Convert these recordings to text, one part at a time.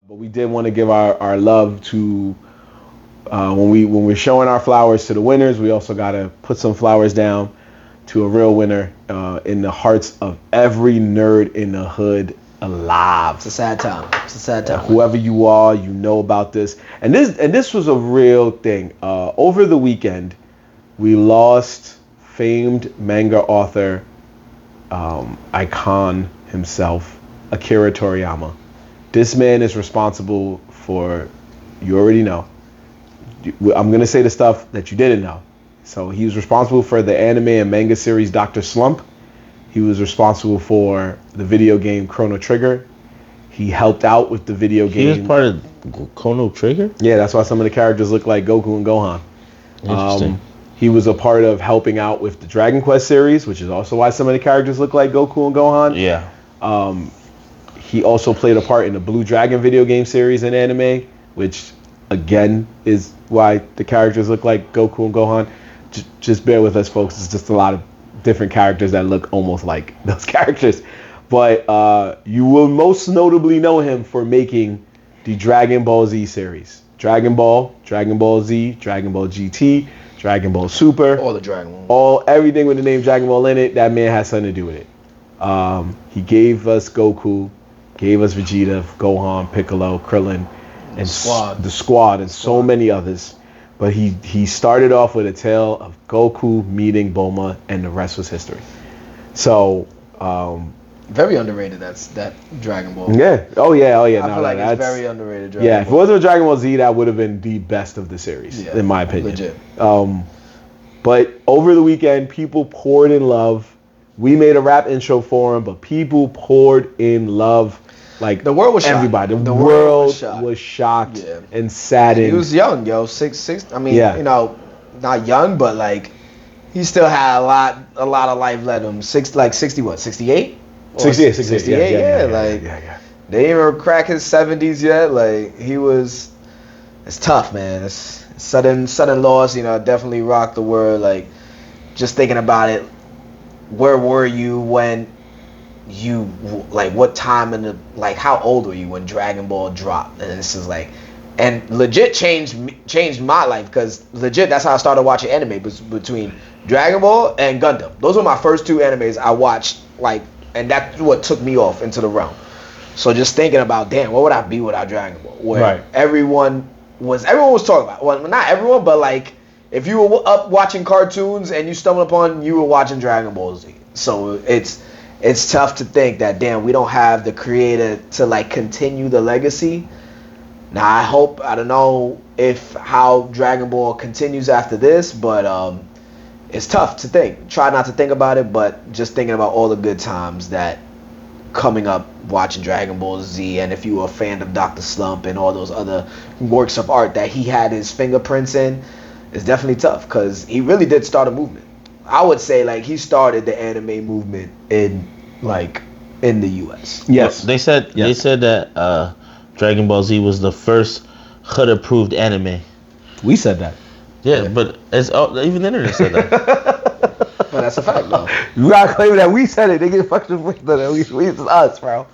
But we did want to give our love to when we're showing our flowers to the winners. We also got to put some flowers down to a real winner in the hearts of every nerd in the hood alive. It's a sad time. It's a sad time. Whoever you are, you know about this. And this was a real thing. Over the weekend, we lost famed manga author, icon himself, Akira Toriyama. This man is responsible for, you already know. I'm going to say the stuff that you didn't know. So he was responsible for the anime and manga series Dr. Slump. He was responsible for the video game Chrono Trigger. He helped out with the video game. He was part of Chrono Trigger? Yeah, that's why some of the characters look like Goku and Gohan. Interesting. He was a part of helping out with the Dragon Quest series, which is also why some of the characters look like Goku and Gohan. Yeah. He also played a part in the Blue Dragon video game series and anime, which again is why the characters look like Goku and Gohan. Just bear with us, folks. It's just a lot of different characters that look almost like those characters. But you will most notably know him for making the Dragon Ball Z series. Dragon Ball, Dragon Ball Z, Dragon Ball GT, Dragon Ball Super. All the Dragon Ball. Everything with the name Dragon Ball in it, that man has something to do with it. He gave us Goku, gave us Vegeta, Gohan, Piccolo, Krillin, and the squad, and so many others. But he started off with a tale of Goku meeting Bulma, and the rest was history. So very underrated. That Dragon Ball. Yeah. Oh yeah. I feel like it's very underrated. Dragon Ball. If it wasn't Dragon Ball Z, that would have been the best of the series, in my opinion. Legit. But over the weekend, people poured in love. We made a rap intro for him, but people poured in love. Like the world was everybody. Shocked. The world was shocked and saddened. He was young, yo. Six. I mean, you know, not young, but like he still had a lot of life left him. 60 what? 68? 68. Yeah. They didn't even crack his 70s yet. Like he was. It's tough, man. It's sudden loss. You know, definitely rocked the world. Like just thinking about it. Where were you when you, like, what time in the, like, how old were you when Dragon Ball dropped? And this is like, and legit changed my life, because legit that's how I started watching anime, between Dragon Ball and Gundam. Those were my first two animes I watched, like, and that's what took me off into the realm. So just thinking about, damn, what would I be without Dragon Ball? Where everyone was talking about, well, not everyone, but like, if you were up watching cartoons and you stumbled upon, you were watching Dragon Ball Z. So it's tough to think that, damn, we don't have the creator to like continue the legacy. Now I don't know if how Dragon Ball continues after this, but it's tough to think. Try not to think about it, but just thinking about all the good times that coming up watching Dragon Ball Z, and if you were a fan of Dr. Slump and all those other works of art that he had his fingerprints in, it's definitely tough, because he really did start a movement. I would say like he started the anime movement in the US. Yes. They said that Dragon Ball Z was the first HUD approved anime. We said that. Yeah, but even the internet said that. Well, that's a fact, though. You gotta claim that we said it. They get fucking with that. It's us, bro.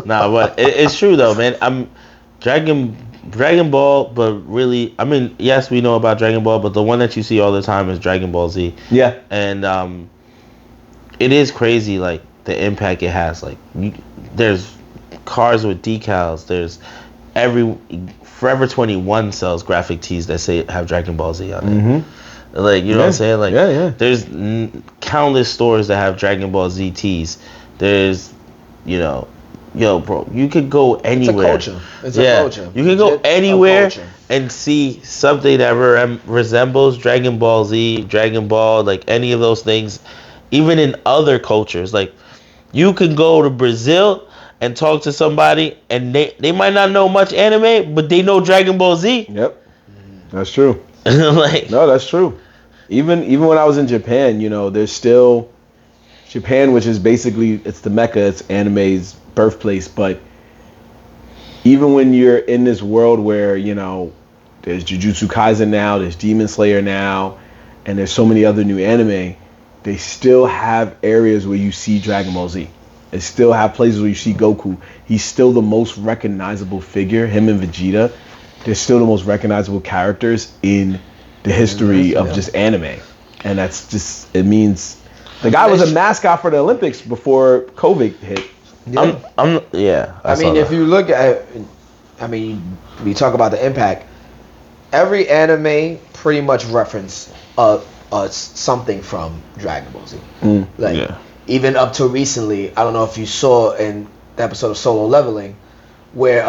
Nah, but it's true though, man. I'm Dragon Ball, but really, I mean, yes, we know about Dragon Ball, but the one that you see all the time is Dragon Ball Z. Yeah. And it is crazy, like, the impact it has. Like, there's cars with decals. There's Forever 21 sells graphic tees that say have Dragon Ball Z on it. Mm-hmm. Like, you know what I'm saying? Like, there's countless stores that have Dragon Ball Z tees. There's, yo, bro, you could go anywhere. It's a culture. It's a culture. You can go anywhere and see something that resembles Dragon Ball Z, Dragon Ball, like any of those things. Even in other cultures, like you can go to Brazil and talk to somebody, and they might not know much anime, but they know Dragon Ball Z. Yep, that's true. Like, no, that's true. Even when I was in Japan, there's still Japan, which is basically, it's the Mecca, it's anime's birthplace. But even when you're in this world where there's Jujutsu Kaisen now, there's Demon Slayer now, and there's so many other new anime, they still have areas where you see Dragon Ball Z. and still have places where you see Goku, he's still the most recognizable figure. Him and Vegeta, they're still the most recognizable characters in the history of just anime. And that's just, it means the guy was a mascot for the Olympics before COVID hit. Yeah. I mean, if you look at, we talk about the impact. Every anime pretty much reference something from Dragon Ball Z. Even up to recently, I don't know if you saw in the episode of Solo Leveling, where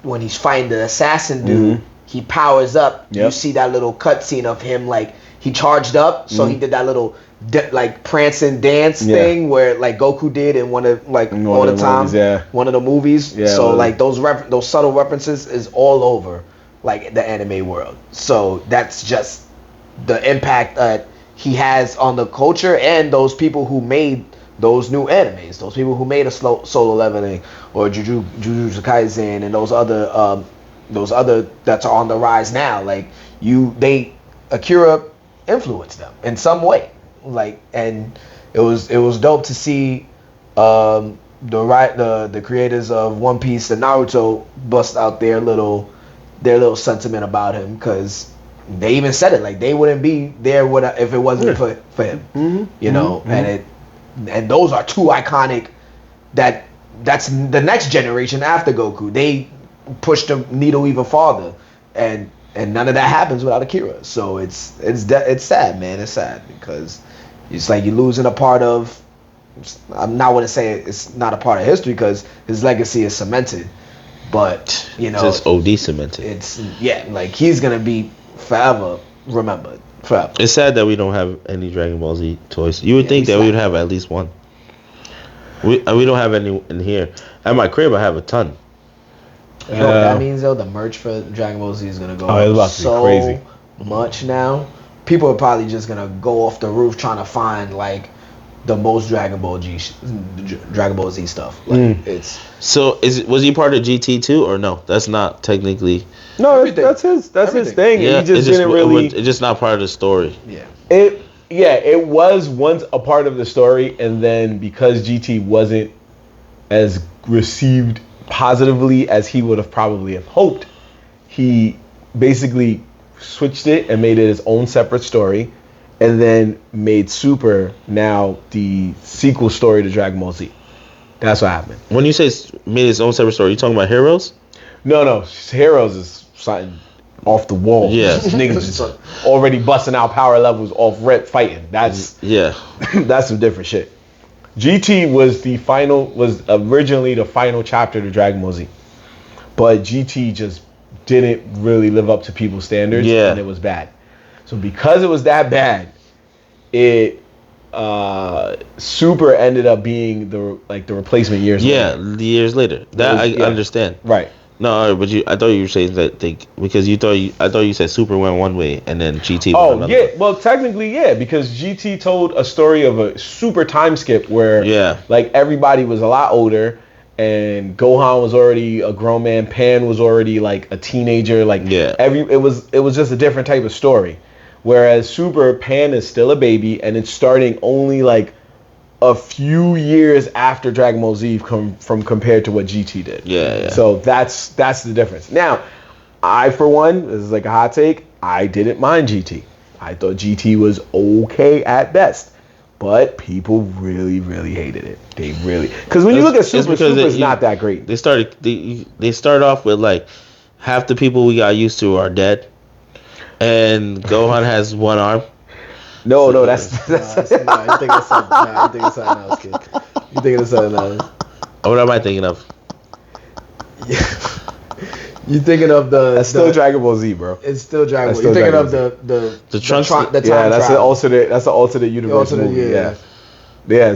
when he's fighting the assassin dude, he powers up. You see that little cutscene of him, like, he charged up, so he did that little prancing dance thing where like Goku did in one of the movies. Yeah, so like those subtle references is all over like the anime world. So that's just the impact that he has on the culture and those people who made those new animes, those people who made a Solo Leveling or Jujutsu Kaisen and those other that's on the rise now. Like Akira influenced them in some way. Like, and it was dope to see the creators of One Piece and Naruto bust out their little sentiment about him, because they even said it, like they wouldn't be there if it wasn't for him. You know, and those are two iconic that's the next generation after Goku. They pushed the needle even farther, and none of that happens without Akira. So it's sad, man. It's sad because it's like you're losing a part of. I'm not going to say it's not a part of history because his legacy is cemented, but you know, just OD cemented. It's like he's gonna be forever remembered. Forever. It's sad that we don't have any Dragon Ball Z toys. You would think that we would have at least one. We don't have any in here. At my crib, I have a ton. You know what that means though? The merch for Dragon Ball Z is gonna go up so crazy much now. People are probably just gonna go off the roof trying to find like the most Dragon Ball Z stuff. Like it's. So was he part of GT too or no? That's not technically. No, that's his thing. Yeah, he just didn't really. It's just not part of the story. Yeah. It was once a part of the story, and then because GT wasn't as received positively as he would have probably have hoped, he basically switched it and made it his own separate story, and then made Super now the sequel story to Dragon Ball Z. That's what happened. When you say made his own separate story, you talking about Heroes? No, Heroes is something off the wall. Yeah, niggas just already busting out power levels off rep fighting. That's that's some different shit. GT was originally the final chapter to Dragon Ball Z, but GT just didn't really live up to people's standards, and it was bad. So because it was that bad, it Super ended up being the replacement years later. Yeah, years later. That I understand. Right. No, but I thought you were saying that because I thought you said Super went one way and then GT went another way. Well, technically, because GT told a story of a super time skip where like everybody was a lot older and Gohan was already a grown man, Pan was already like a teenager, it was just a different type of story. Whereas Super, Pan is still a baby and it's starting only like a few years after Dragon Ball Z compared to what GT did. Yeah. So that's the difference. Now, I for one, this is like a hot take, I didn't mind GT. I thought GT was okay at best. But people really, really hated it. They really, because when you look at Super, Super's not that great. They start off with like half the people we got used to are dead, and Gohan has one arm. No, that's you think of something else, kid. You thinking of something else. What am I thinking of? You thinking of That's still Dragon Ball Z, bro. It's still Dragon Ball. You thinking of the Trunks? The time that's travel. That's the alternate universe movie. Yeah.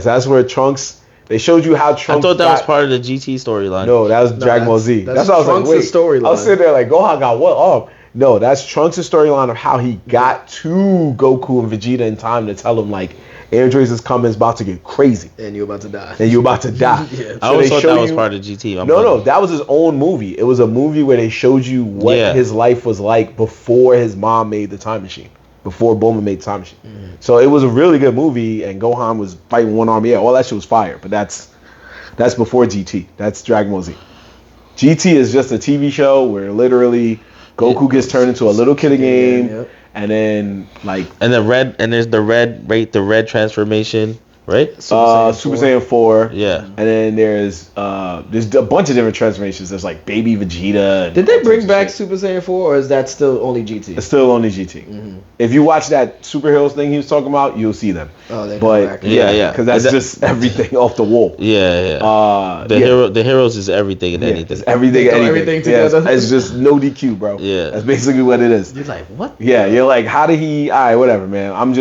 So that's where Trunks. They showed you how Trunks. I thought that was part of the GT storyline. No, that was Dragon Ball Z. That's what I was like. Wait, storyline. I was sitting there like Gohan got what? Oh, no, that's Trunks' storyline of how he got to Goku and Vegeta in time to tell him like Androids is coming, it's about to get crazy, and you're about to die. So I always thought that was part of GT. No, that was his own movie. It was a movie where they showed you what his life was like before his mom made the time machine. before Bulma made Time Machine. So it was a really good movie, and Gohan was fighting one arm. Yeah, all that shit was fire, but that's before GT. That's Dragon Ball Z. GT is just a TV show where literally Goku gets turned into a little kid again, and then like there's the red transformation, right? Super Saiyan 4. Yeah. And then there's a bunch of different transformations. There's like Baby Vegeta. And did they bring back Super Saiyan 4, or is that still only GT? It's still only GT. If you watch that superheroes thing he was talking about, you'll see them. Oh, they but back. Yeah. Because that's just everything off the wall. Yeah. The heroes is everything and anything. It's everything and anything. Everything together. It's just no DQ, bro. Yeah. That's basically what it is. You're like, what? Yeah, you're like, how did he? All right, whatever, man.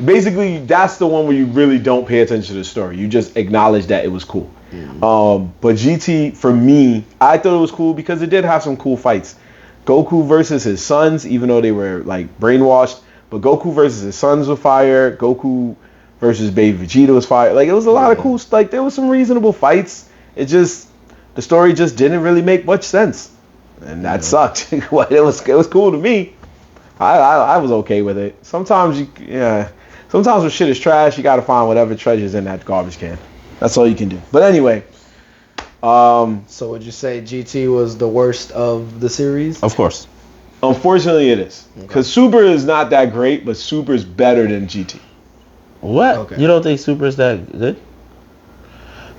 Basically, that's the one where you really don't pay attention to the story. You just acknowledge that it was cool. But GT, for me, I thought it was cool because it did have some cool fights. Goku versus his sons, even though they were like brainwashed, but Goku versus his sons were fire. Goku versus Baby Vegeta was fire. Like, it was a lot of cool, like, there was some reasonable fights. It just, the story just didn't really make much sense. And that sucked. It was cool to me. I was okay with it. Sometimes when shit is trash, you gotta find whatever treasure's in that garbage can. That's all you can do. But anyway. So would you say GT was the worst of the series? Of course. Unfortunately, it is. Because Super is not that great, but Super is better than GT. What? Okay. You don't think Super is that good?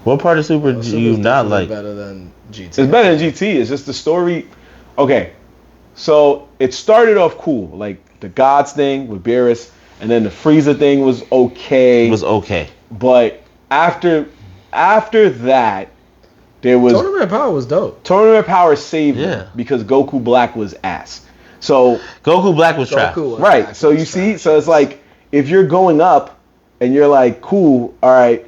What part of Super do you not like? Better than GT. It's better than GT. It's just the story. Okay. So it started off cool. Like the Gods thing with Beerus. And then the Frieza thing was okay. It was okay. But after that, there was Tournament Power was dope. Tournament Power saved him because Goku Black was ass. So Goku Black was trash. Right. So you see, so it's like if you're going up and you're like, cool, all right,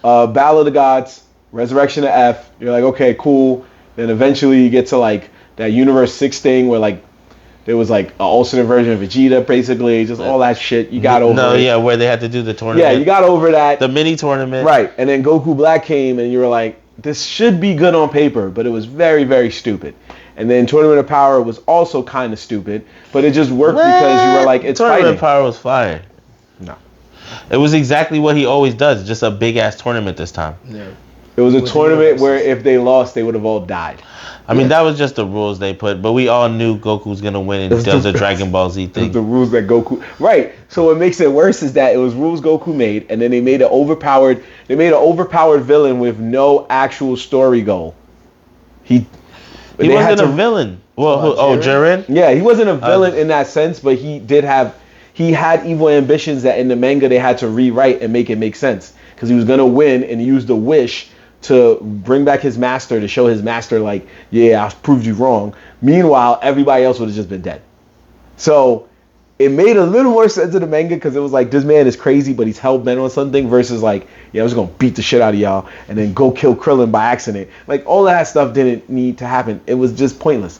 Battle of the Gods, Resurrection of F, you're like, okay, cool. Then eventually you get to like that Universe 6 thing where like there was like an alternate version of Vegeta, basically, just all that shit. You got over it. Where they had to do the tournament. Yeah, you got over that. The mini tournament. Right. And then Goku Black came and you were like, this should be good on paper, but it was very, very stupid. And then Tournament of Power was also kind of stupid, but it just worked because you were like, it's Tournament fighting. of Power was fire. No. It was exactly what he always does, just a big-ass tournament this time. Yeah. It was a tournament where if they lost, they would have all died. I mean, that was just the rules they put, but we all knew Goku was going to win and does the Dragon Ball Z thing. The rules that Goku... Right. So what makes it worse is that it was rules Goku made, and then they made an overpowered villain with no actual story goal. He wasn't a villain. Well, Jiren? Yeah, he wasn't a villain in that sense, but he had evil ambitions that in the manga they had to rewrite and make it make sense. Because he was going to win and use the wish to bring back his master, to show his master, like, yeah, I proved you wrong. Meanwhile, everybody else would have just been dead. So it made a little more sense in the manga because it was like, this man is crazy, but he's hell-bent on something, versus like, yeah, I was going to beat the shit out of y'all and then go kill Krillin by accident. Like, all that stuff didn't need to happen. It was just pointless.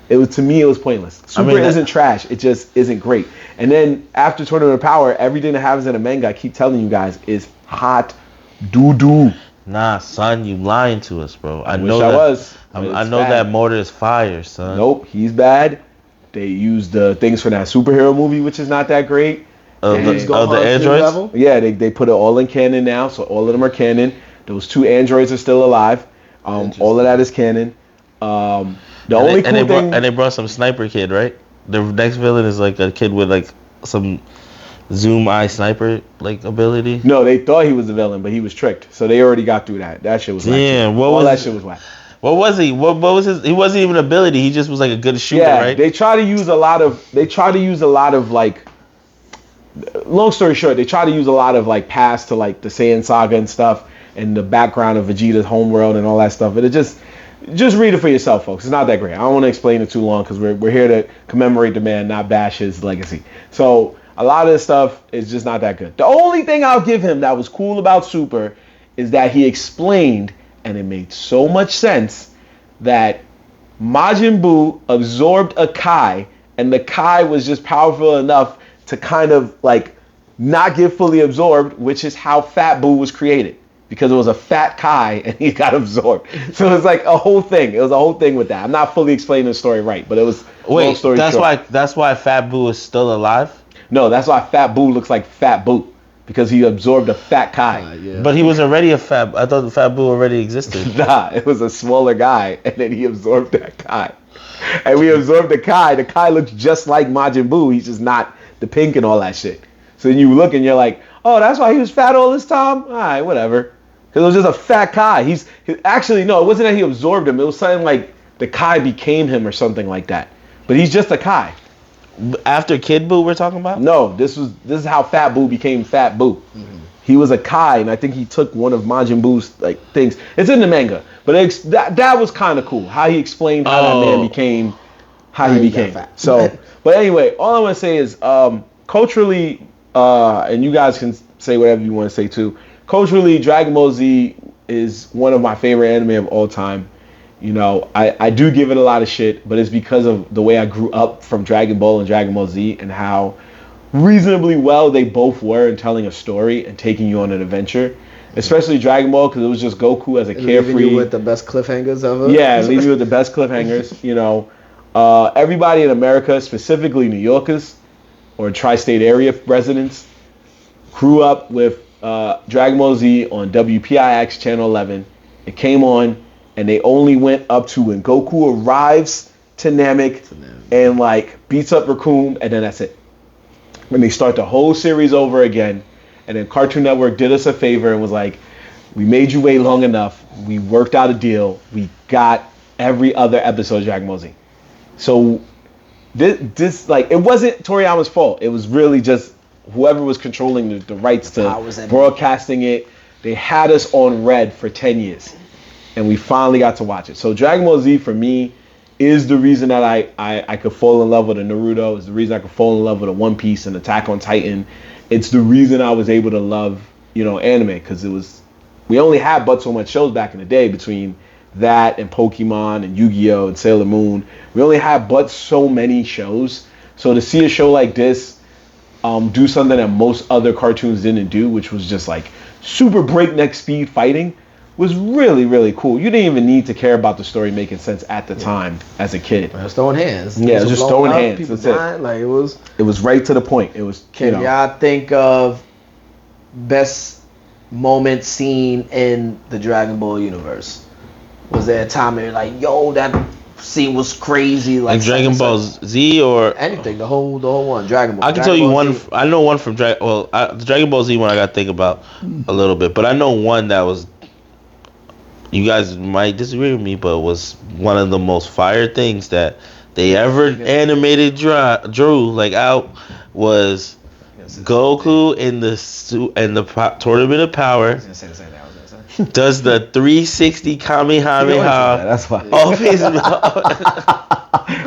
To me, it was pointless. Super isn't trash. It just isn't great. And then after Tournament of Power, everything that happens in the manga, I keep telling you guys, is hot doo-doo. Nah, son, you lying to us, bro. I know that Mortar is fire, son. Nope, he's bad. They used the things from that superhero movie, which is not that great. The androids? Yeah, they put it all in canon now, so all of them are canon. Those 2 androids are still alive. All of that is canon. And they brought some sniper kid, right? The next villain is like a kid with like some zoom eye sniper like ability. No, they thought he was the villain, but he was tricked. So they already got through that. That shit was whack. Yeah, that shit was whack. What was he? What was his? He wasn't even an ability. He just was like a good shooter, right? They try to use a lot of like. Long story short, they try to use a lot of like past to like the Saiyan saga and stuff, and the background of Vegeta's homeworld and all that stuff. But it just read it for yourself, folks. It's not that great. I don't want to explain it too long because we're here to commemorate the man, not bash his legacy. So a lot of this stuff is just not that good. The only thing I'll give him that was cool about Super is that he explained, and it made so much sense, that Majin Buu absorbed a Kai, and the Kai was just powerful enough to kind of like not get fully absorbed, which is how Fat Buu was created. Because it was a fat Kai and he got absorbed. So it was like a whole thing. It was a whole thing with that. I'm not fully explaining the story right, but it was long story short. That's why Fat Buu is still alive? No, that's why Fat Boo looks like Fat Boo. Because he absorbed a fat Kai. Yeah. But he was already a fat. I thought the Fat Boo already existed. Nah, it was a smaller guy, and then he absorbed that Kai. And we absorbed the Kai. The Kai looks just like Majin Buu. He's just not the pink and all that shit. So then you look and you're like, oh, that's why he was fat all this time? All right, whatever. Because it was just a fat Kai. Actually, no, it wasn't that he absorbed him. It was something like the Kai became him or something like that. But he's just a Kai. After Kid Buu, we're talking about? No, this is how Fat Buu became Fat Buu. Mm-hmm. He was a Kai, and I think he took one of Majin Buu's like things. It's in the manga, but that was kind of cool. How he explained how that man became, how he became. Fat. So, but anyway, all I want to say is culturally, and you guys can say whatever you want to say too. Culturally, Dragon Ball Z is one of my favorite anime of all time. You know, I do give it a lot of shit, but it's because of the way I grew up from Dragon Ball and Dragon Ball Z and how reasonably well they both were in telling a story and taking you on an adventure. Especially Dragon Ball, because it was just Goku as a carefree. Leaving you with the best cliffhangers ever. Yeah, leaving you with the best cliffhangers. You know, everybody in America, specifically New Yorkers or tri-state area residents, grew up with Dragon Ball Z on WPIX Channel 11. It came on. And they only went up to when Goku arrives to Namek and like beats up Raccoon, and then that's it. When they start the whole series over again, and then Cartoon Network did us a favor and was like, we made you wait long enough. We worked out a deal. We got every other episode of Dragon Ball Z. So this like, it wasn't Toriyama's fault. It was really just whoever was controlling the rights to broadcasting it. They had us on red for 10 years. And we finally got to watch it. So Dragon Ball Z for me is the reason that I could fall in love with a Naruto. It's the reason I could fall in love with a One Piece and Attack on Titan. It's the reason I was able to love, anime, because we only had but so much shows back in the day between that and Pokemon and Yu-Gi-Oh! And Sailor Moon. We only had but so many shows. So to see a show like this do something that most other cartoons didn't do, which was just like super breakneck speed fighting, was really, really cool. You didn't even need to care about the story making sense at the time as a kid. It was throwing hands. Yeah, it was just throwing hands. That's it. Like it was right to the point. It was. Can y'all think of best moment scene in the Dragon Ball universe? Was there a time where you're like, yo, that scene was crazy? Like Dragon Ball Z or anything? The whole one. Dragon Ball. I can tell you one. I know one from Dragon. Well, the Dragon Ball Z one I got to think about a little bit, but I know one that was. You guys might disagree with me, but it was one of the most fire things that they ever animated drew like out was Goku in the Tournament of Power does the 360 Kamehameha that's why. off his I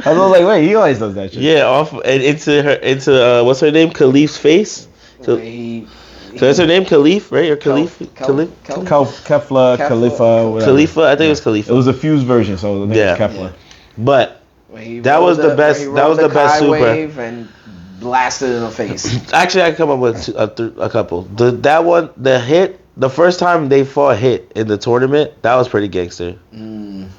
was like, wait, he always does that shit. Yeah, off and into what's her name? Khalif's face. So that's her name, Khalif, right? Or Khalif? Kefla, Khalifa, whatever. Khalifa, I think it was Khalifa. It was a fused version, so the name was Kefla. Yeah. But that was the best. That was the best super. Wave and blasted in the face. Actually, I come up with a couple. That one, the hit, the first time they fought Hit in the tournament, that was pretty gangster.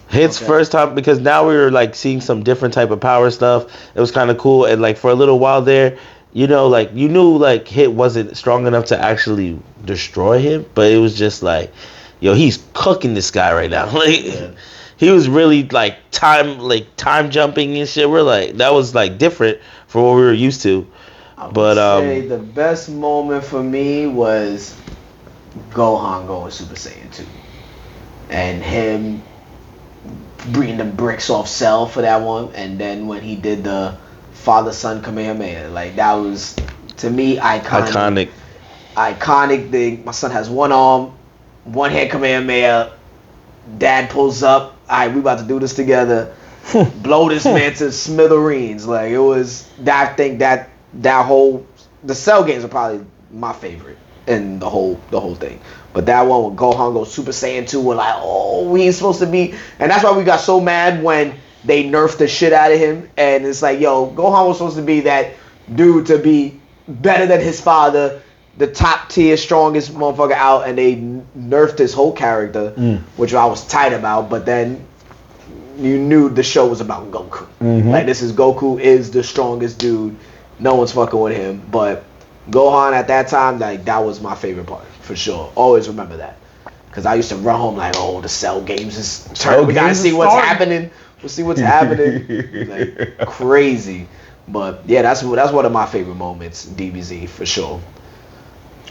Hit's first time, because now we were like seeing some different type of power stuff. It was kind of cool, and like for a little while there. Like you knew like Hit wasn't strong enough to actually destroy him, but it was just like, yo, he's cooking this guy right now. Like he was really like time jumping and shit. We're like, that was like different from what we were used to. I would say the best moment for me was Gohan going Super Saiyan 2 and him bringing the bricks off Cell for that one, and then when he did the father-son Kamehameha, like that was to me iconic thing. My son has one arm, one hand Kamehameha. Dad pulls up. All right, we about to do this together. Blow this man to smithereens. Like it was. I think that whole the Cell games are probably my favorite in the whole thing. But that one with Gohan goes Super Saiyan 2, we're like, oh, he's supposed to be, and that's why we got so mad when they nerfed the shit out of him, and it's like, yo, Gohan was supposed to be that dude to be better than his father, the top tier, strongest motherfucker out, and they nerfed his whole character, which I was tight about, but then you knew the show was about Goku. Like, this is Goku is the strongest dude No one's fucking with him. But Gohan at that time, like that was my favorite part for sure. Always remember that. Cause I used to run home like, oh, the Cell games is turning. We gotta see what's happening. We'll see what's happening. Like crazy. But yeah, that's one of my favorite moments, DBZ for sure.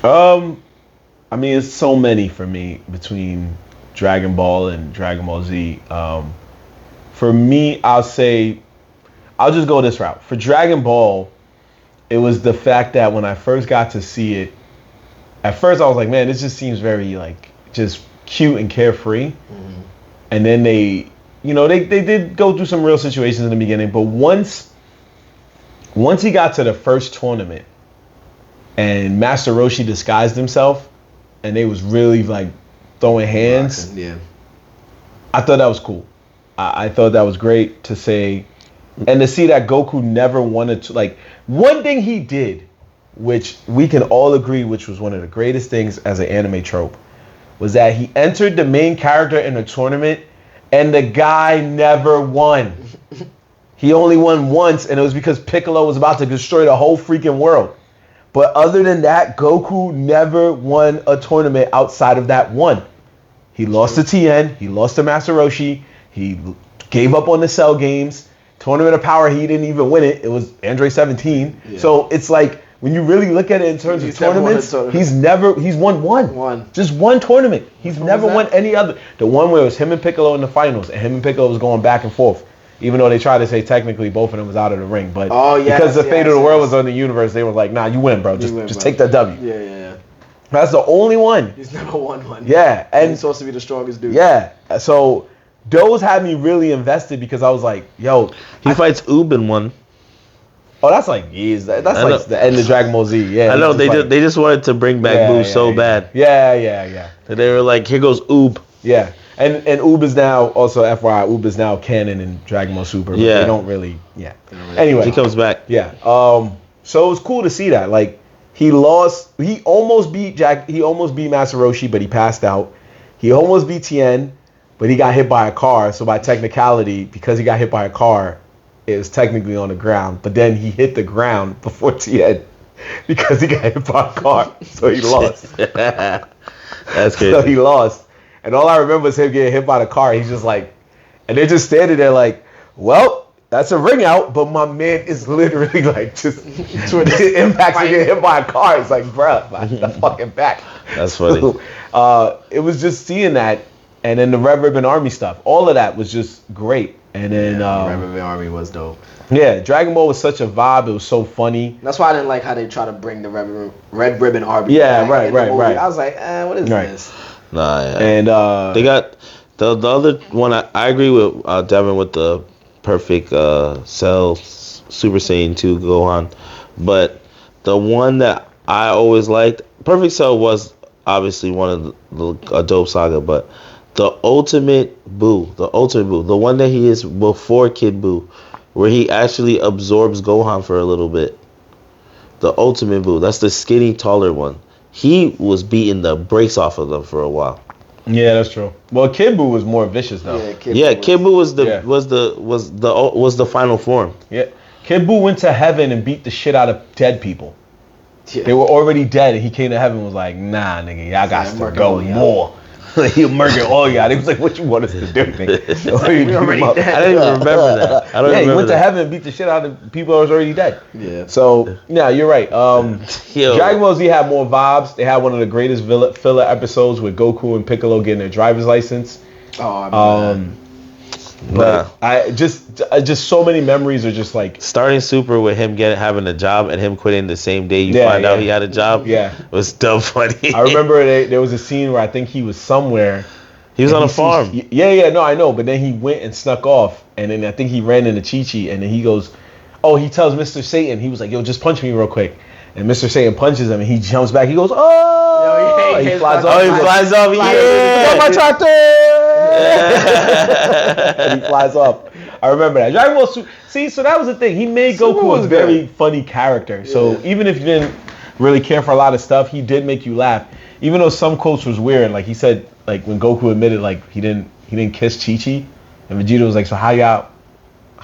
I mean, it's so many for me between Dragon Ball and Dragon Ball Z. For me, I'll just go this route. For Dragon Ball, it was the fact that when I first got to see it, at first I was like, man, this just seems very like just cute and carefree. Mm-hmm. And then they did go through some real situations in the beginning, but once he got to the first tournament and Master Roshi disguised himself and they was really like throwing hands, yeah, I thought that was cool. I thought that was great to say, and to see that Goku never wanted to, like, one thing he did, which we can all agree, which was one of the greatest things as an anime trope, was that he entered the main character in a tournament and the guy never won. He only won once, and it was because Piccolo was about to destroy the whole freaking world. But other than that, Goku never won a tournament outside of that one. He lost to Tien, he lost to Master Roshi, he gave up on the Cell games. Tournament of Power, he didn't even win it. It was Andre 17. Yeah. So it's like, when you really look at it in terms of tournaments, he's won one. Just one tournament. He's never won any other. The one where it was him and Piccolo in the finals, and him and Piccolo was going back and forth. Even though they tried to say technically both of them was out of the ring. But because the fate of the world was on the universe, they were like, nah, you win, bro. Just take that W. Yeah. That's the only one. He's never won one. Yeah. And he's supposed to be the strongest dude. Yeah. So those had me really invested because I was like, yo. He fights Oob in one. Oh, that's like years. That's like the end of Dragon Ball Z. Yeah. I know they just wanted to bring back Boo so bad. Yeah. And they were like, here goes Oob. Yeah. And Oob is now, also FYI, Oob is now canon in Dragon Ball Super. But they don't really, Anyway. He comes back. Yeah. So it was cool to see that. Like, he almost beat Master Roshi, but he passed out. He almost beat Tien, but he got hit by a car. So by technicality, because he got hit by a car, it was technically on the ground. But then he hit the ground before Tien because he got hit by a car. So he lost. That's crazy. So he lost. And all I remember is him getting hit by the car. He's just like, and they're just standing there like, well, that's a ring out, but my man is literally like just the impacts of getting hit by a car. It's like, bruh, the fucking back. That's funny. So, it was just seeing that, and then the Red Ribbon Army stuff. All of that was just great. And then Red Ribbon Army was dope. Yeah, Dragon Ball was such a vibe. It was so funny. That's why I didn't like how they try to bring the Red Ribbon Army. Yeah, right. I was like, what is this? Nah, yeah. And they got the other one. I agree with Devin with the perfect Cell Super Saiyan 2 Gohan, but the one that I always liked, Perfect Cell was obviously one of a dope saga, but the Ultimate Buu, the one that he is before Kid Buu, where he actually absorbs Gohan for a little bit. The Ultimate Buu, that's the skinny, taller one. He was beating the brakes off of them for a while. Yeah, that's true. Well, Kid Buu was more vicious though. Yeah, Kid Buu was the final form. Yeah, Kid Buu went to heaven and beat the shit out of dead people. Yeah. They were already dead, and he came to heaven and was like, nah, nigga, y'all got to go more. He'll murder all y'all. He was like, what you want us to do, nigga? I didn't even remember that. He went to heaven and beat the shit out of people that was already dead. Yeah. So, yeah, you're right. Dragon Ball Z had more vibes. They had one of the greatest filler episodes with Goku and Piccolo getting their driver's license. Oh, I remember that. But I just so many memories are just like starting Super with him having a job and him quitting the same day you find out he had a job. Yeah, was dumb funny. I remember there was a scene where I think he was somewhere. He was on a farm. No, I know. But then he went and snuck off, and then I think he ran into Chi-Chi, and then he goes, he tells Mr. Satan, he was like, yo, just punch me real quick. And Mr. Satan punches him, and he jumps back. He goes, oh! He flies off. He flies off. Yeah! My tractor! And he flies off. I remember that. Dragon Ball Super. See, so that was the thing. He made Goku a very funny character. So even if you didn't really care for a lot of stuff, he did make you laugh. Even though some quotes was weird, like he said, like when Goku admitted like he didn't kiss Chi-Chi, and Vegeta was like, so how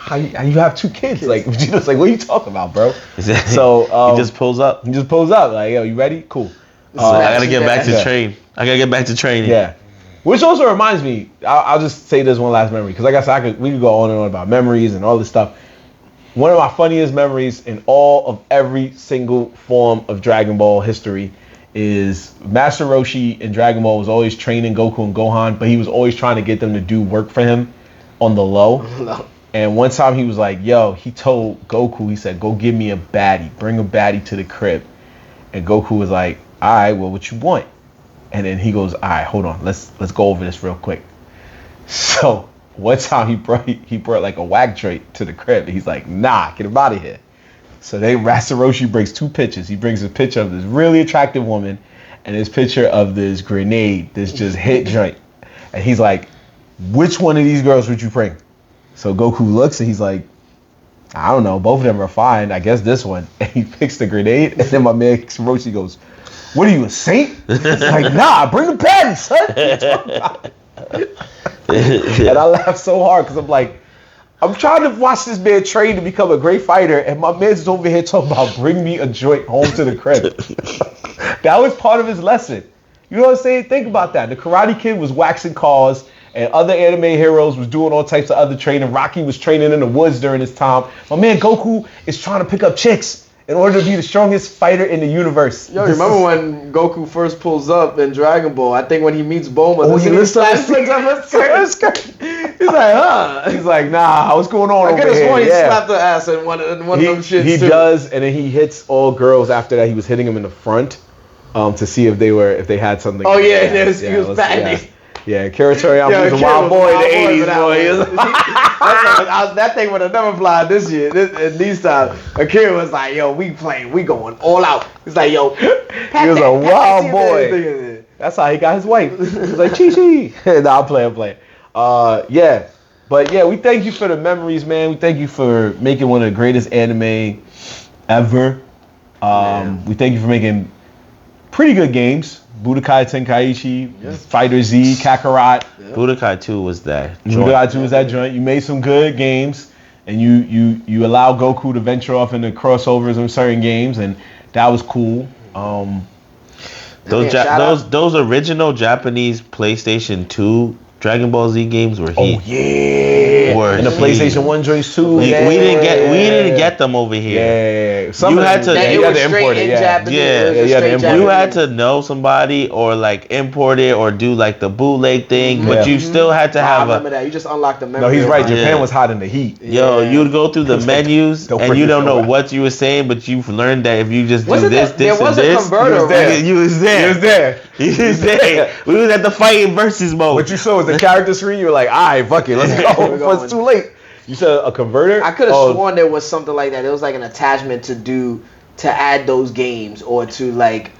how you have 2 kids? Like Vegeta's like, what are you talking about, bro? So he just pulls up. He just pulls up like, yo, you ready? Cool. I gotta get back to train. I gotta get back to training. Yeah. Which also reminds me, I'll just say this one last memory, because like I said, we could go on and on about memories and all this stuff. One of my funniest memories in all of every single form of Dragon Ball history is Master Roshi in Dragon Ball was always training Goku and Gohan, but he was always trying to get them to do work for him on the low. And one time he was like, yo, he told Goku, he said, go give me a baddie. Bring a baddie to the crib. And Goku was like, all right, well, what you want? And then he goes, all right, hold on. Let's go over this real quick. So one time he brought like a whack trait to the crib. He's like, nah, get him out of here. So Master Roshi brings 2 pictures. He brings a picture of this really attractive woman and this picture of this grenade, this just hit joint. And he's like, which one of these girls would you bring? So Goku looks and he's like, I don't know. Both of them are fine. I guess this one. And he picks the grenade. And then my man Roshi goes, what are you, a saint? Like, nah, bring the patty, son. What are you talking about? And I laughed so hard because I'm like, I'm trying to watch this man train to become a great fighter, and my man's over here talking about bring me a joint home to the crib. That was part of his lesson. You know what I'm saying? Think about that. The Karate Kid was waxing cars, and other anime heroes was doing all types of other training. Rocky was training in the woods during his time. My man Goku is trying to pick up chicks in order to be the strongest fighter in the universe. Yo, remember when Goku first pulls up in Dragon Ball? I think when he meets Bulma, he lifts up his skirt. He's like, huh? He's like, nah, what's going on over here? I could have sworn he slapped her ass in one of them shits He does, and then he hits all girls after that. He was hitting them in the front to see if they had something. Oh yeah, he was batting. Yeah, Akira Toriyama was a wild boy in the 80s, boy. That thing would have never fly this year. These times, Akira was like, yo, we going all out. He's like, yo, he was a wild boy. That's how he got his wife. He was like, chi. Nah, I'm playing. Yeah. But yeah, we thank you for the memories, man. We thank you for making one of the greatest anime ever. We thank you for making pretty good games. Budokai Tenkaichi, Fighter Z, Kakarot. Budokai 2 was that joint. Budokai 2 was that joint. You made some good games, and you allow Goku to venture off into crossovers in certain games, and that was cool. Those original Japanese PlayStation 2 Dragon Ball Z games were heat. Oh yeah, and the PlayStation 1 joints too. We didn't get them over here. Yeah, you had to import it. You had to know somebody or like import it or do like the bootleg thing, but you still had to have remember that. You just unlocked the memory. No, he's right. Japan was hot in the heat. Yo, you'd go through the menus and you don't know what you were saying, but you've learned that if you just do this, there was a converter. You was there. We was at the fighting versus mode. What you saw was the character screen. You were like, all right, fuck it, let's go. Before it's too late. You said a converter? I could have sworn there was something like that. It was like an attachment to add those games or to like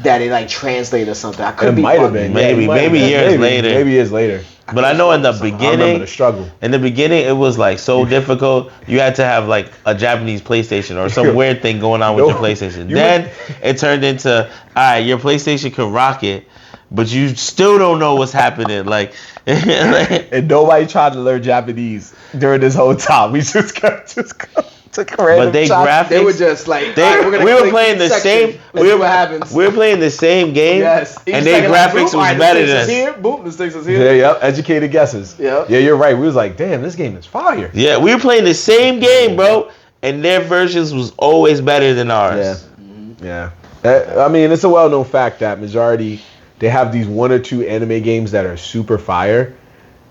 that it like translate or something. I could be might have been. Maybe years later. Maybe years later. But I know in the beginning, I remember the struggle. In the beginning, it was like so difficult. You had to have like a Japanese PlayStation or some weird thing going on with your PlayStation. Then it turned into, all right, your PlayStation can rock it, but you still don't know what's happening. Like, and nobody tried to learn Japanese during this whole time. We just took random but they shots. graphics. They were just like we were playing the same. We were playing the same game. Yes. And their graphics was better than us. Here, boom, the sticks is here. Yeah, educated guesses. Yeah, you're right. We was like, damn, this game is fire. Yeah, we were playing the same game, bro, and their versions was always better than ours. Yeah. I mean, it's a well-known fact that majority they have these 1 or 2 anime games that are super fire,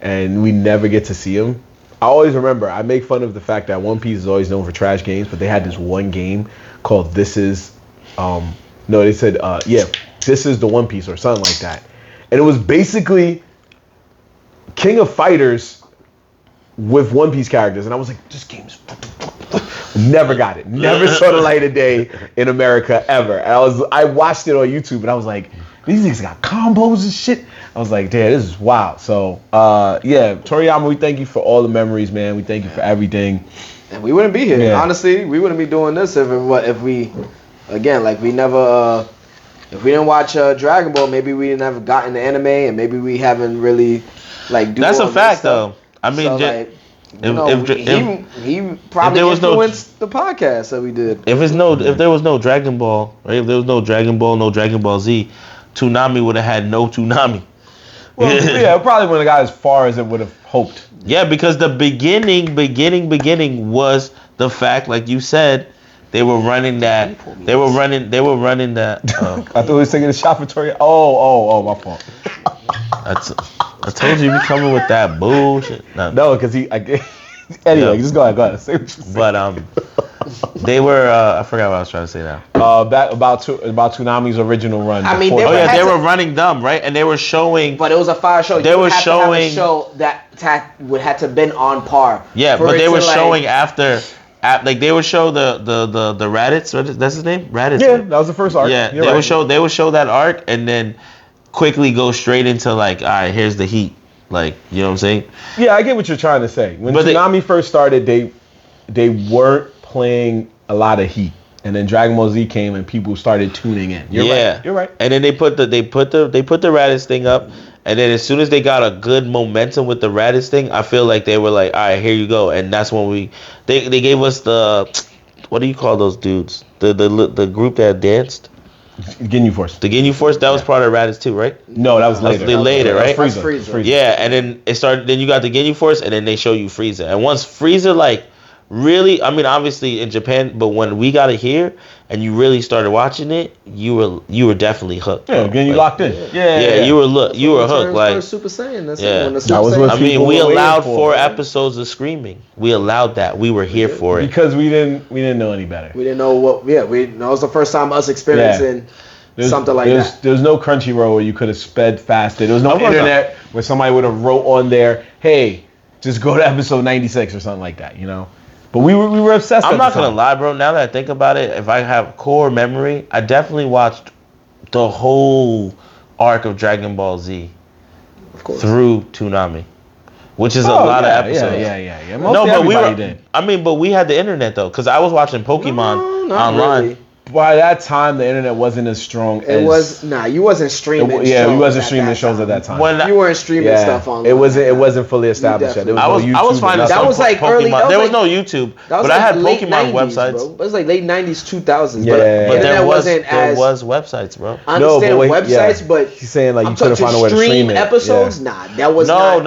and we never get to see them. I always remember, I make fun of the fact that One Piece is always known for trash games, but they had this one game called This Is This is the One Piece or something like that. And it was basically King of Fighters with One Piece characters. And I was like, this game's never got it. Never saw the light of day in America ever. And I watched it on YouTube and I was like, these niggas got combos and shit. I was like, damn, this is wild. So, Toriyama, we thank you for all the memories, man. We thank you for everything. And we wouldn't be here. Yeah. Honestly, we wouldn't be doing this if we didn't watch Dragon Ball. Maybe we never got into anime, and maybe we haven't really like. That's a fact, though. I mean, He probably influenced the podcast that we did. If there was no Dragon Ball, right? If there was no Dragon Ball, no Dragon Ball Z, Toonami would have had no Toonami. Well, yeah, it probably wouldn't have got as far as it would have hoped. Yeah, because the beginning was the fact, like you said, they were running that. They were running that. I thought he was taking a shot for Toriyama. Oh, my fault. I told you, you be coming with that bullshit. No, because anyway, just go ahead. Say what you But they were. I forgot what I was trying to say now. About Toonami's original run. I mean, they were running dumb, right? And they were showing. But it was a fire show. They were showing a show that would have to been on par. Yeah, but they were showing after. Like they would show the Raditz. That's his name. Raditz. Yeah, that was the first arc. Yeah, they would show that arc and then quickly go straight into like, all right, here's the heat. Like, you know what I'm saying? Yeah, I get what you're trying to say. When Toonami first started, they weren't playing a lot of heat, and then Dragon Ball Z came and people started tuning in. You're right. And then they put the Raditz thing up, and then as soon as they got a good momentum with the Raditz thing, I feel like they were like, all right, here you go. And that's when they gave us the, what do you call those dudes? The group that danced. Ginyu Force. The Ginyu Force, that was part of Raditz too, right? No, that was later. Later, right? Frieza. Yeah, and then it started. Then you got the Ginyu Force, and then they show you Frieza. And once Frieza, like, really, I mean, obviously in Japan, but when we got it here, and you really started watching it, you were definitely hooked. Yeah, again, you locked in. Yeah, you were hooked. Like Super Saiyan. That's I mean, we allowed 4 episodes of screaming. We allowed that. We were here for it because we didn't know any better. We didn't know what. Yeah, it was the first time us experiencing. Something like that. There was no Crunchyroll where you could have sped faster. There was no internet where somebody would have wrote on there, "Hey, just go to episode 96" or something like that. You know. But we were obsessed. I'm not gonna lie, bro. Now that I think about it, if I have core memory, I definitely watched the whole arc of Dragon Ball Z through Toonami, which is a lot of episodes. Yeah. Most everybody did. I mean, but we had the internet though, because I was watching Pokemon online. Really. By that time, the internet wasn't as strong. You wasn't streaming. We wasn't streaming shows at that time. You weren't streaming stuff online. It wasn't fully established yet. I was finding that was like Pokemon. early. There was no YouTube, but I had Pokemon websites. Bro. It was like late 90s, 2000s. Yeah, but there was websites, bro. I understand websites, but he's saying like you couldn't find a way to stream it. Episodes, nah, that was not.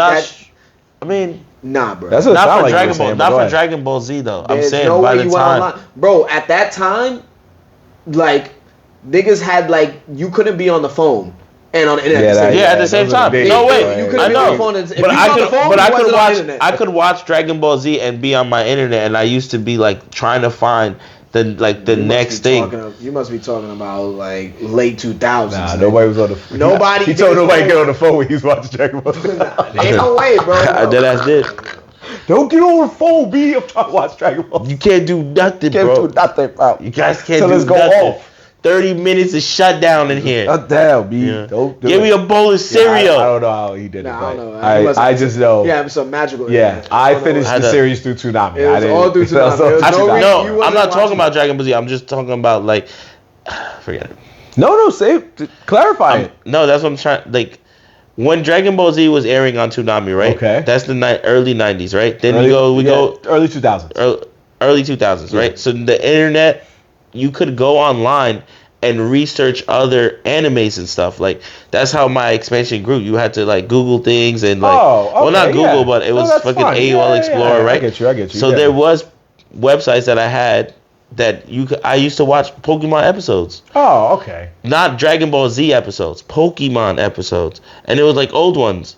I mean. Nah, bro. That's what not for like Dragon Ball. Not for Dragon Ball Z though. I'm saying no by way the you time, went online. Bro. At that time, like niggas had like you couldn't be on the phone and on the internet. At the same time. No way. You couldn't be on the phone. I could watch Dragon Ball Z and be on my internet, and I used to be like trying to find the next thing. You must be talking about like late 2000s. Nah, nobody was on the phone. Nobody. He told nobody to get on the phone when he was watching Dragon Ball Z. Ain't no way, bro. I did. Don't get on the phone, B. I'm trying to watch Dragon Ball. You can't do nothing, bro. Can't do nothing, bro. You guys can't do nothing. Let's go off. 30 minutes of shutdown in here. God damn, B. Yeah. Don't do Give me a bowl of cereal. I don't know how he did it. I don't know. I just know. Yeah, it was some magical. Yeah, I finished the series through Toonami. It was all through Toonami. No, I'm not talking about Dragon Ball Z. I'm just talking about like, forget it. No, clarify it. No, that's what I'm trying. Like, when Dragon Ball Z was airing on Toonami, right? Okay. That's the early 90s, right? Then we go early 2000s. Early 2000s, right? So the internet, you could go online and research other animes and stuff. Like, that's how my expansion grew. You had to like Google things and like, well, not Google, but it was fucking AOL Explorer, right? I get you. So there was websites that I had that I used to watch Pokemon episodes. Oh, okay. Not Dragon Ball Z episodes, Pokemon episodes, and it was like old ones,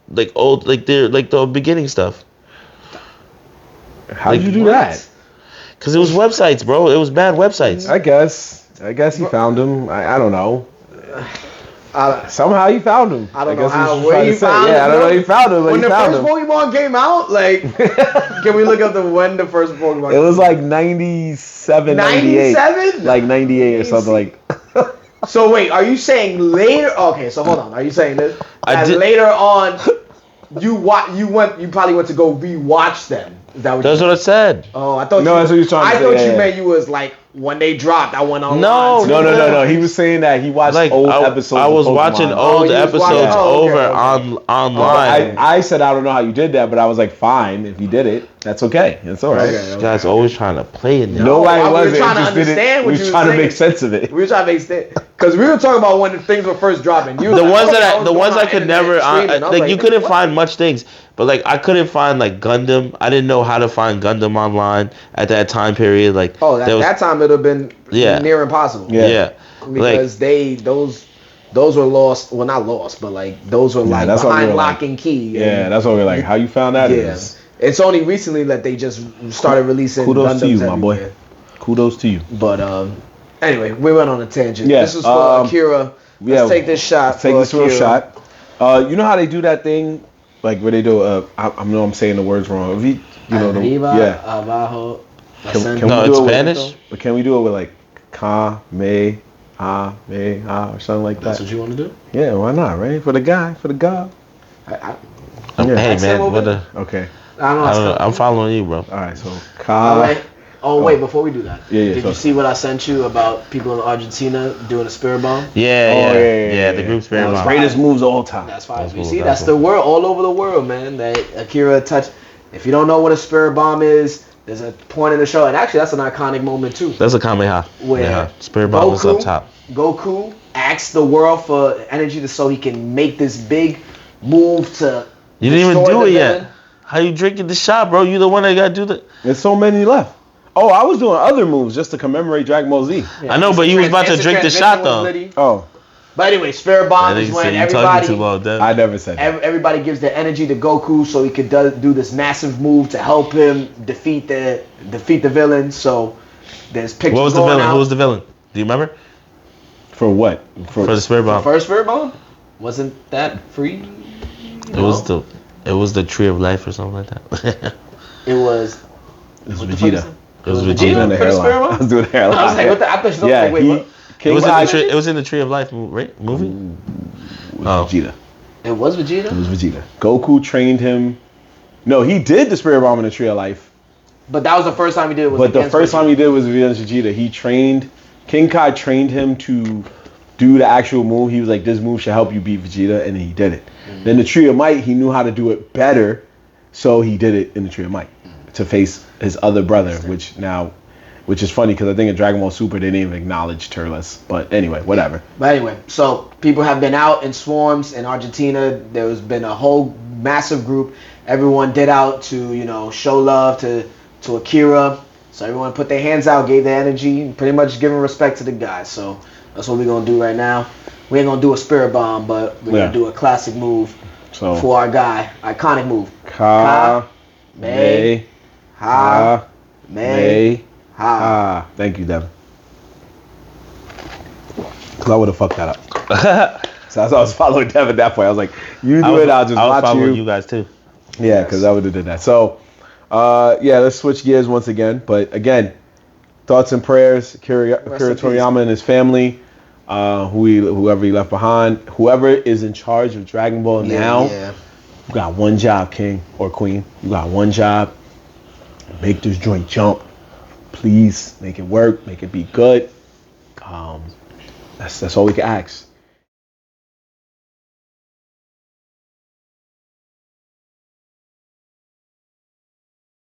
like the beginning stuff. How did you do that? Because it was websites, bro. It was bad websites. I guess he found him. I don't know. Somehow he found him. I don't know where he found him. Yeah, I don't know. He found him. When the first Pokemon came out, like, can we look up when the first Pokemon? It was like 97, 98. 97? Like 98 or something like. So wait, are you saying later? Okay, so hold on. Are you saying this? Later on, you probably went to go rewatch them. Is that what That's what I said. Oh, I thought. No, that's what you're trying to say. I thought you meant you was like when they dropped, I went online. No, No. He was saying that he watched like old episodes. I was of Pokemon. watching old you was episodes watching- over okay. online. I said I don't know how you did that, but I was like, fine, if you did it, that's okay. It's all right. Okay. This guy's always trying to play in there. Nobody we were wasn't. trying to Just did understand it. what We you was were trying to saying. make sense of it. We were trying to make sense because we were talking about when things were first dropping. You was The like, ones oh, that yeah, the ones going I on could internet never streaming. I was like you couldn't what? find much things, but like I couldn't find like Gundam. I didn't know how to find Gundam online at that time period. Like Oh, there was- that time it would have been Yeah. near impossible. yeah. Because those were lost. Well, not lost, but like those were like that's what we behind were lock like- and key. Yeah, and, that's what we're like. How you found that? yeah. It's only recently that they just started releasing. Kudos Gundams to you, my boy. everywhere. Kudos to you. But anyway, we went on a tangent. Yeah, This is for Akira. Let's take this shot. Let's take for this real Akira. shot. You know how they do that thing, like where they do. I know I'm saying the words wrong. If you know the Arriba, yeah. abajo, Can ascendo. No, we do it's it with- Spanish. But can we do it with like ka me or something like That's that? what you want to do? Yeah, why not? Right for the guy, for the god. I Hey Accent man, over what there? the? Okay. don't know. I don't know. I'm following you, bro. All right. So Oh, ka. wait. Oh, wait, before we do that. Yeah, Did so- you see what I sent you about people in Argentina doing a spirit bomb? Yeah. The group spirit That was bomb. great. Greatest moves of all time. That's fine. That's You cool, see, that's that's the world, all over the world, man. That Akira touched. If you don't know what a spirit bomb is, there's a point in the show, and actually that's an iconic moment too. That's a Kamehameha. Where Yeah. Spirit bomb was up Goku- top. Goku asks the world for energy so he can make this big move to. You didn't even destroy do the it yet. villain. How you drinking the shot, bro? You the one that got to do the. There's so many left. Oh, I was doing other moves just to commemorate Dragon Ball Z. Yeah, I know, but you was about to instant drink the transition shot was though. litty. Oh, But anyway, spirit bomb That is nigga when said you talking too everybody. about that. I never said that. Everybody gives their energy to Goku so he could do this massive move to help him defeat the villain. So there's pictures. What was the going villain? out. Who was the villain? Do you remember? For what? For the spirit The bomb. first spirit bomb? Wasn't that free? It was the tree of life or something like that. It was. It was what the fuck is Vegeta. It was I was Vegeta. doing the For the spirit hairline. bomb? I was doing the hairline. I was like, what the? I thought you Yeah, like, wait, he. what? King It was, Kai it was in the Tree of Life movie? was Oh. Vegeta. It was Vegeta? It was Vegeta. Goku trained him. No, he did the Spirit Bomb in the Tree of Life. But that was the first time he did it. Was But the against first Vegeta. time he did was against Vegeta. He trained. King Kai trained him to do the actual move. He was like, this move should help you beat Vegeta, and he did it. Then the Tree of Might, he knew how to do it better, so he did it in the Tree of Might to face his other brother, which is funny because I think in Dragon Ball Super they didn't even acknowledge Turles. But anyway, whatever. But anyway, so people have been out in swarms in Argentina. There's been a whole massive group. Everyone did out to, show love to Akira. So everyone put their hands out, gave their energy, and pretty much giving respect to the guy. So that's what we're going to do right now. We ain't going to do a spirit bomb, but we're going to do a classic move So for our guy. Iconic move. Ka Me, ha, me, ha. Thank you, Devin. Cause I would have fucked that up. So as I was following Devin at that point, I was like, "You do it, I'll just I was watch following you." you guys too. Yeah, because I would have did that. So, let's switch gears once again. But again, thoughts and prayers, Akira in peace. Toriyama and his family, whoever he left behind, whoever is in charge of Dragon Ball now. Yeah. You got one job, king or queen. You got one job. Make this joint jump. Please make it work. Make it be good. That's all we can ask.